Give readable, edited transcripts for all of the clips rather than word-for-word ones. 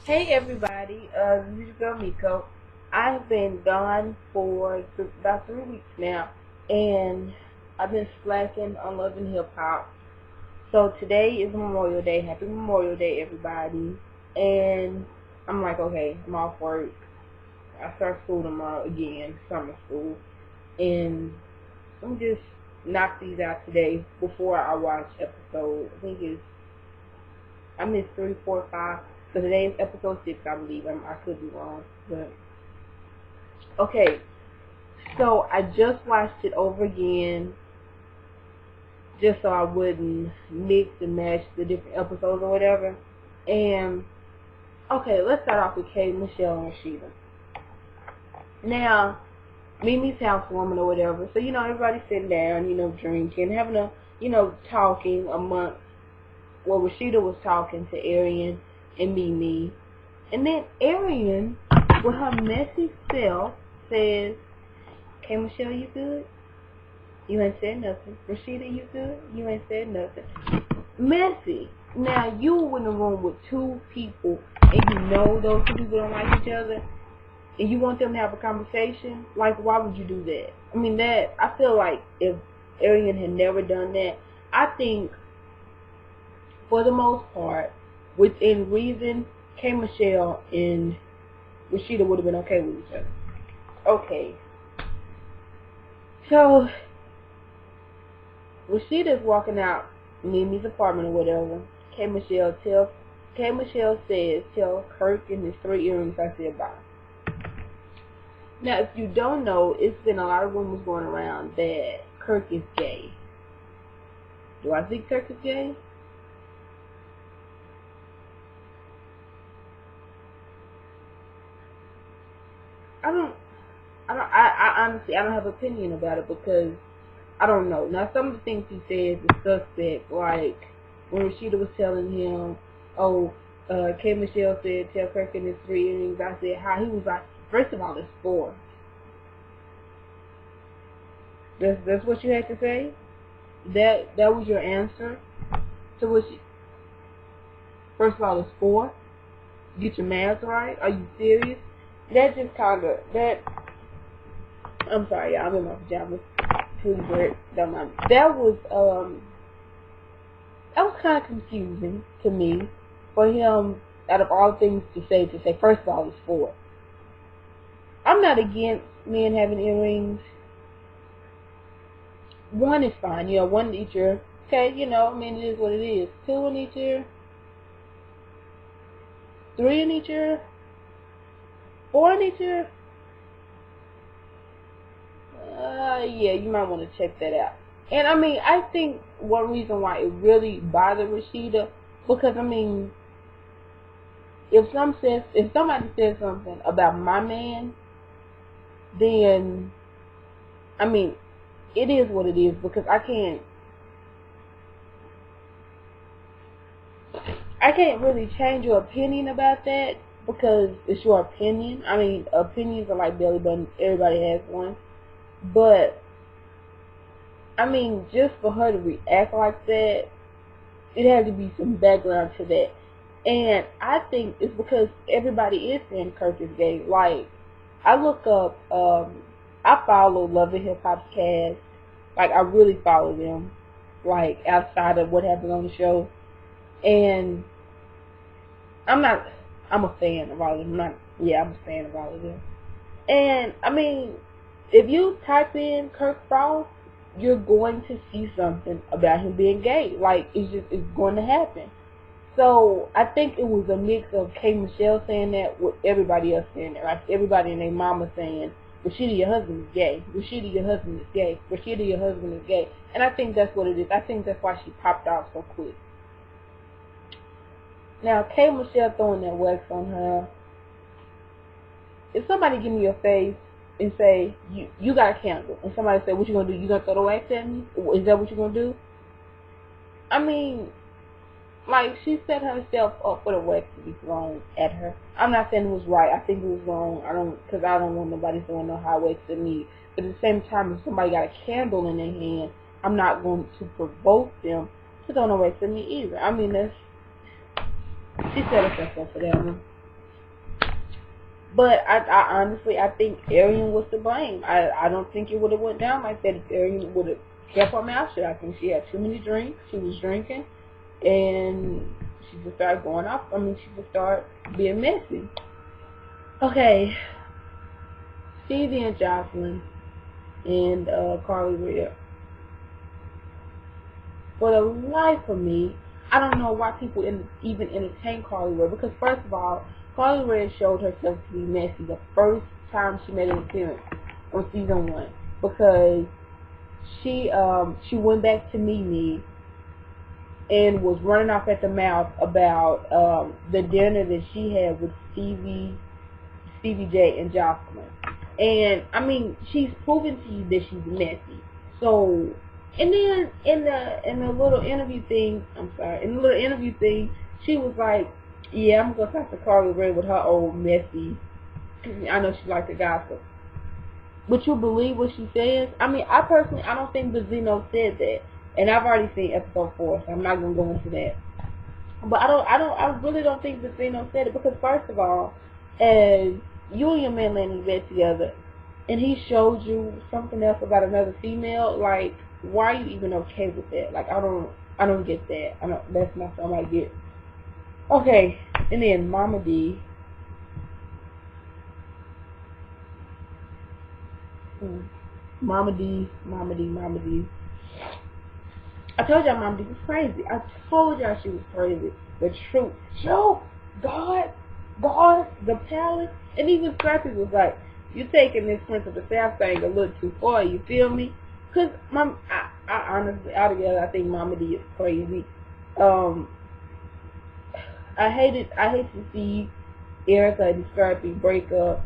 Hey everybody, this is your girl Miko. I've been gone for about 3 weeks now, and I've been slacking on Love and Hip Hop. So today is Memorial Day. Happy Memorial Day, everybody. And I'm like, okay, I'm off work. I start school tomorrow again, summer school, and I'm just knock these out today before I watch episode. I missed 3, 4, 5. So today is episode 6, I believe. I could be wrong, but okay. So I just watched it over again, just so I wouldn't mix and match the different episodes or whatever. And okay, let's start off with Kay, Michelle, and Rashida. Now, Mimi's housewarming or whatever. So everybody's sitting down, drinking, having talking amongst. Well, Rashida was talking to Arian and Mimi. And then Arian, with her messy self, says, "Okay, Michelle, you good? You ain't said nothing. Rashida, you good? You ain't said nothing." Messy. Now, you were in the room with two people, and you know those two people don't like each other, and you want them to have a conversation. Like, why would you do that? I feel like if Arian had never done that, I think, for the most part, within reason, K. Michelle and Rashida would have been okay with each other. Okay. So, Rashida's walking out Mimi's apartment or whatever. K. Michelle says, "Tell Kirk and his 3 earrings I said bye." Now, if you don't know, it's been a lot of rumors going around that Kirk is gay. Do I think Kirk is gay? I honestly, I don't have an opinion about it because I don't know. Now, some of the things he says is suspect, like when Rashida was telling him, "Oh, K. Michelle said, tell Kirk in his 3 earrings I said hi." He was like, first of all, it's 4. That's what you had to say? That was your answer to what she... First of all, it's 4? Get your math right? Are you serious? That just kind of... I'm sorry, y'all. I'm in my pajamas. Don't mind. That was kind of confusing to me for him. Out of all things to say first of all, it's 4. I'm not against men having earrings. 1 is fine, 1 in each ear. Okay, it is what it is. 2 in each ear. 3 in each ear. 4 in each ear. Yeah, you might want to check that out. And I think one reason why it really bothered Rashida, because if somebody says something about my man, then it is what it is, because I can't really change your opinion about that, because it's your opinion. Opinions are like belly button. Everybody has one. But just for her to react like that, it had to be some background to that. And I think it's because everybody is saying Kirk is gay. Like, I look up, I follow Love and Hip Hop's cast. Like, I really follow them, like, outside of what happens on the show. And I'm a fan of all of them. I'm a fan of all of them. And, if you type in Kirk Frost, you're going to see something about him being gay. Like, it's going to happen. So, I think it was a mix of K. Michelle saying that with everybody else saying that. Like, everybody and their mama saying, "Rashida, your husband is gay. Rashida, your husband is gay. Rashida, your husband is gay." And I think that's what it is. I think that's why she popped off so quick. Now, K. Michelle throwing that wax on her. If somebody give me your face and say, you got a candle, and somebody say, "What you gonna do? You gonna throw the wax at me? Is that what you gonna do?" Like, she set herself up for the wax to be thrown at her. I'm not saying it was right. I think it was wrong. Because I don't want nobody throwing no high wax at me. But at the same time, if somebody got a candle in their hand, I'm not going to provoke them to throw no wax at me either. She set herself up for that one. But I honestly, I think Arian was to blame. I don't think it would have went down like that if Arian would have kept her mouth shut. I think she had too many drinks. She was drinking, and she just started going off. I mean, she just started being messy. Okay, Stevie and Jocelyn and Carly Red. For the life of me, I don't know why people even entertain Carly Red, because first of all, Carly Red showed herself to be messy the first time she made an appearance on season 1, because she went back to Mimi and was running off at the mouth about the dinner that she had with Stevie J and Jocelyn. And I mean, she's proven to you that she's messy. So, and then in the little interview thing, she was like, "Yeah, I'm gonna talk to Carly Rae with her old messy." I know she liked to gossip, but you believe what she says? I mean, I don't think the Zeno said that, and I've already seen episode 4, so I'm not gonna go into that. But I really don't think the Zeno said it, because first of all, as you and your man laying in bed together, and he showed you something else about another female, like, why are you even okay with that? Like, I don't get that. That's not something I get. Okay, and then Mama D. Mama D. I told y'all Mama D was crazy. I told y'all she was crazy. The truth. Joe, God, the palace. And even Scrappy was like, you taking this Prince of the South thing a little too far, you feel me? Because I honestly, altogether, I think Mama D is crazy. I hate to see Erica and Scrappy break up,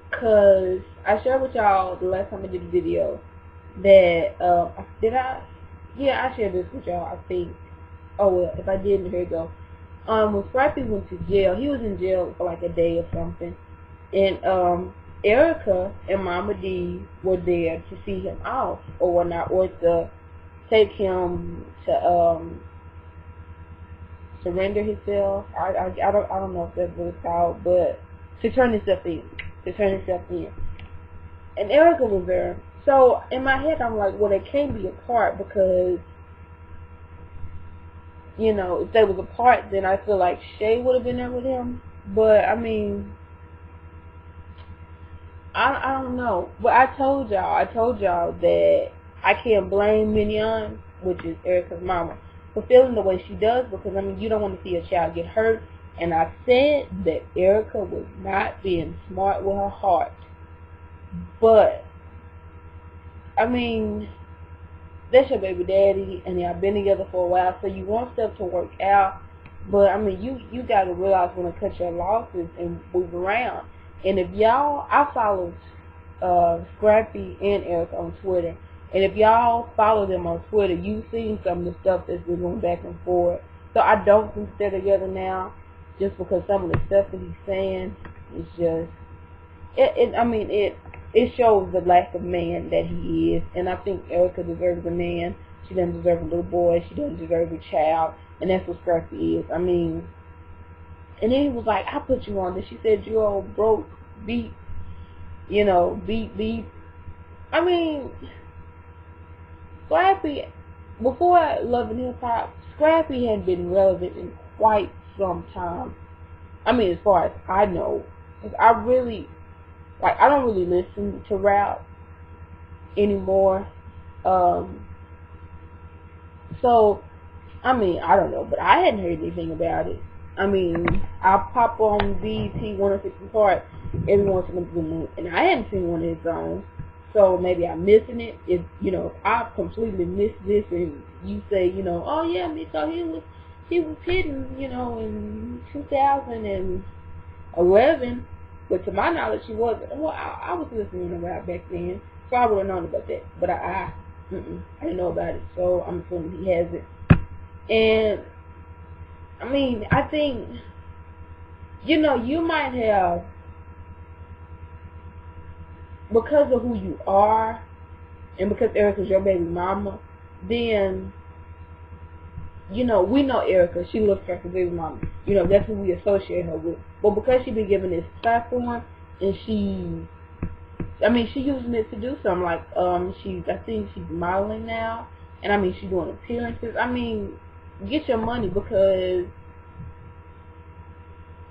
because I shared with y'all the last time I did a video that, did I? Yeah, I shared this with y'all, I think. Oh, well, if I didn't, here you go. When Scrappy went to jail, he was in jail for like a day or something. And, Erica and Mama D were there to see him off or whatnot, or to take him to, surrender himself. I don't know if that's what it's called, but to turn himself in. And Erica was there. So in my head, I'm like, well, they can't be apart, because, you know, if they was apart, then I feel like Shay would have been there with him. But I mean, I don't know. But I told y'all that I can't blame Mignon, which is Erica's mama, for feeling the way she does, because I mean, you don't want to see a child get hurt. And I said that Erica was not being smart with her heart. But I mean, that's your baby daddy, and y'all been together for a while, so you want stuff to work out. But I mean, you gotta realize when to cut your losses and move around. And if y'all, I followed Scrappy and Erica on Twitter, and if y'all follow them on Twitter, you've seen some of the stuff that's been going back and forth. So I don't think they're together now, just because some of the stuff that he's saying is just, it shows the lack of man that he is. And I think Erica deserves a man. She doesn't deserve a little boy. She doesn't deserve a child. And that's what Scrappy is. I mean, and then he was like, I put you on this. She said, you all broke, beat. I mean, Scrappy, before Love and Hip Hop, Scrappy had been relevant in quite some time. I mean, as far as I know. Because I don't really listen to rap anymore. So, I mean, I don't know, but I hadn't heard anything about it. I mean, I'll pop on BET 106 Part every once in a blue moon, and I hadn't seen one of his songs, so maybe I'm missing it. If I completely missed this, and you say, oh yeah, Miko, he was hitting, in 2011, but to my knowledge, he wasn't. Well, I was listening to rap back then, so I would have known about that, but I didn't know about it, so I'm assuming he has it. And I mean, I think, you might have, because of who you are, and because Erica's your baby mama, then we know Erica. She looks like a baby mama. That's who we associate her with. But because she been given this platform, and she's using it to do something. Like, I think she's modeling now, and she's doing appearances. Get your money, because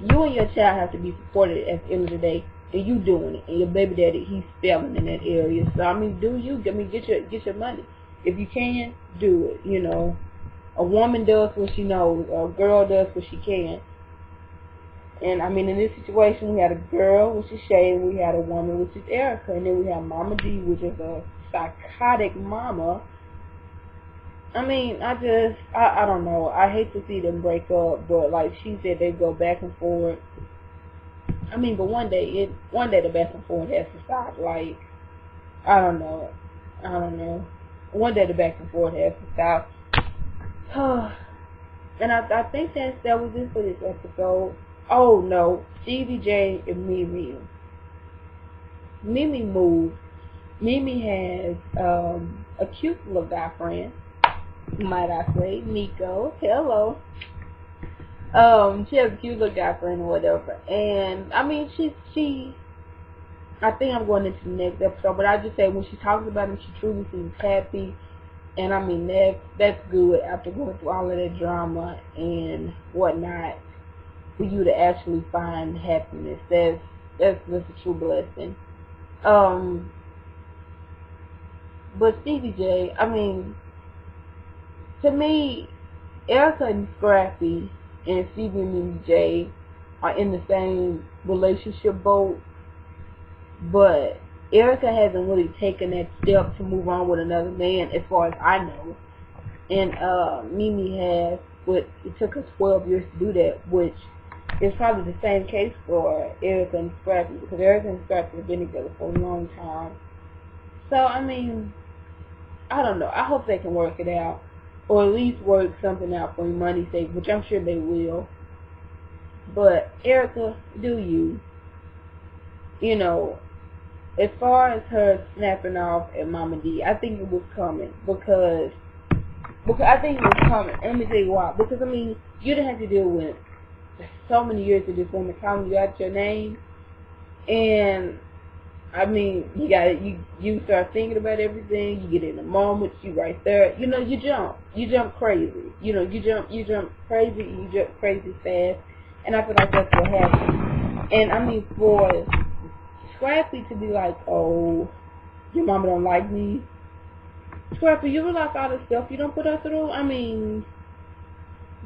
you and your child have to be supported at the end of the day, and you doing it, and your baby daddy, he's failing in that area. So do you? Get your money. If you can, do it. A woman does what she knows. A girl does what she can. And in this situation, we had a girl, which is Shay, and we had a woman, which is Erica, and then we have Mama D, which is a psychotic mama. I don't know. I hate to see them break up, but like she said, they go back and forth. But one day the back and forth has to stop. Like, I don't know. One day the back and forth has to stop. And I think that was it for this episode. Oh no, Stevie J and Mimi. Mimi moved. Mimi has a cute little guy friend, might I say, Nico. Hello. She has a cute little guy friend or whatever. And she I think I'm going into the next episode, but I just say when she talks about him, she truly seems happy. And that's good after going through all of that drama and whatnot, for you to actually find happiness. That's a true blessing. But Stevie J, to me, Erica and Scrappy and Stevie and Mimi J are in the same relationship boat, but Erica hasn't really taken that step to move on with another man, as far as I know. And Mimi has, but it took her 12 years to do that, which is probably the same case for Erica and Scrappy, because Erica and Scrappy have been together for a long time. So, I don't know. I hope they can work it out, or at least work something out for money's sake, which I'm sure they will. But, Erica, do you? As far as her snapping off at Mama D, I think it was coming, because I think it was coming. And let me tell you why. Because, you didn't have to deal with so many years of this woman calling you out your name. And, you start thinking about everything, you get in the moment, you right there, you jump crazy. You jump crazy, you jump crazy fast. And I feel like that's what happened. And, for Scrappy to be like, oh, your mama don't like me. Scrappy, you realize all the stuff you don't put her through?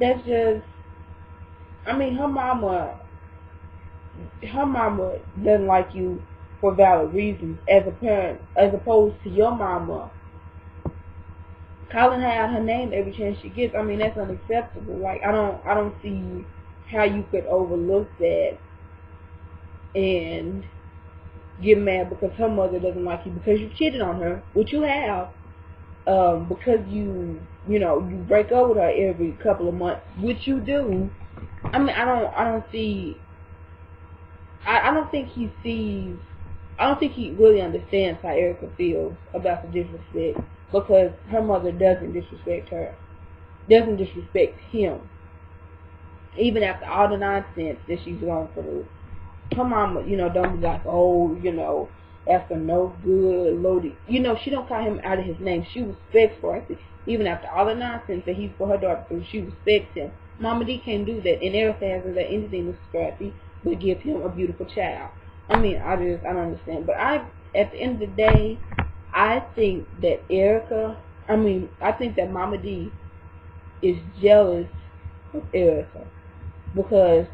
That's just, her mama doesn't like you for valid reasons as a parent, as opposed to your mama calling her out her name every chance she gets. That's unacceptable. Like, I don't see how you could overlook that and get mad because her mother doesn't like you because you cheated on her, which you have, because you break up with her every couple of months, which you do. I don't think he really understands how Erica feels about the disrespect, because her mother doesn't disrespect her, doesn't disrespect him, even after all the nonsense that she's going through. Her mama, don't be like, oh, that's a no good, loaded. She don't call him out of his name. She respects Scrappy. Even after all the nonsense that he's put her daughter through, she respects him. Mama D can't do that. And Erica hasn't done anything to Scrappy but give him a beautiful child. I don't understand. But at the end of the day, I think that I think that Mama D is jealous of Erica. Because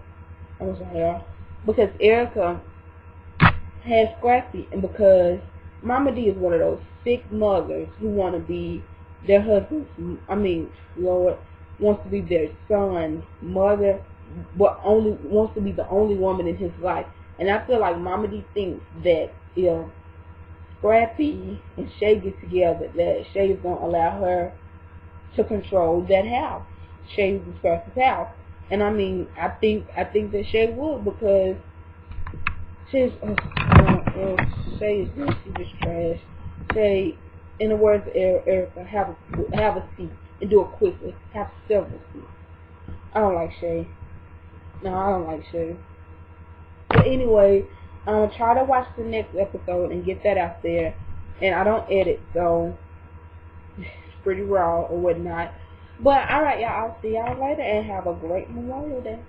Erica has Scrappy, and because Mama D is one of those sick mothers who want to be their husband's, wants to be their son's mother, but wants to be the only woman in his life. And I feel like Mama D thinks that if Scrappy and Shay get together, that Shay is going to allow her to control that house. Shay's and Scrappy's house. And I think that Shay would, because Shay is just trash. Shay, in the words of Erica, have a seat. and do it quickly. Have several scenes. I don't like Shay. No, I don't like Shay. But anyway, I'm gonna try to watch the next episode and get that out there. And I don't edit, so it's pretty raw or whatnot. But alright, y'all, I'll see y'all later and have a great Memorial Day.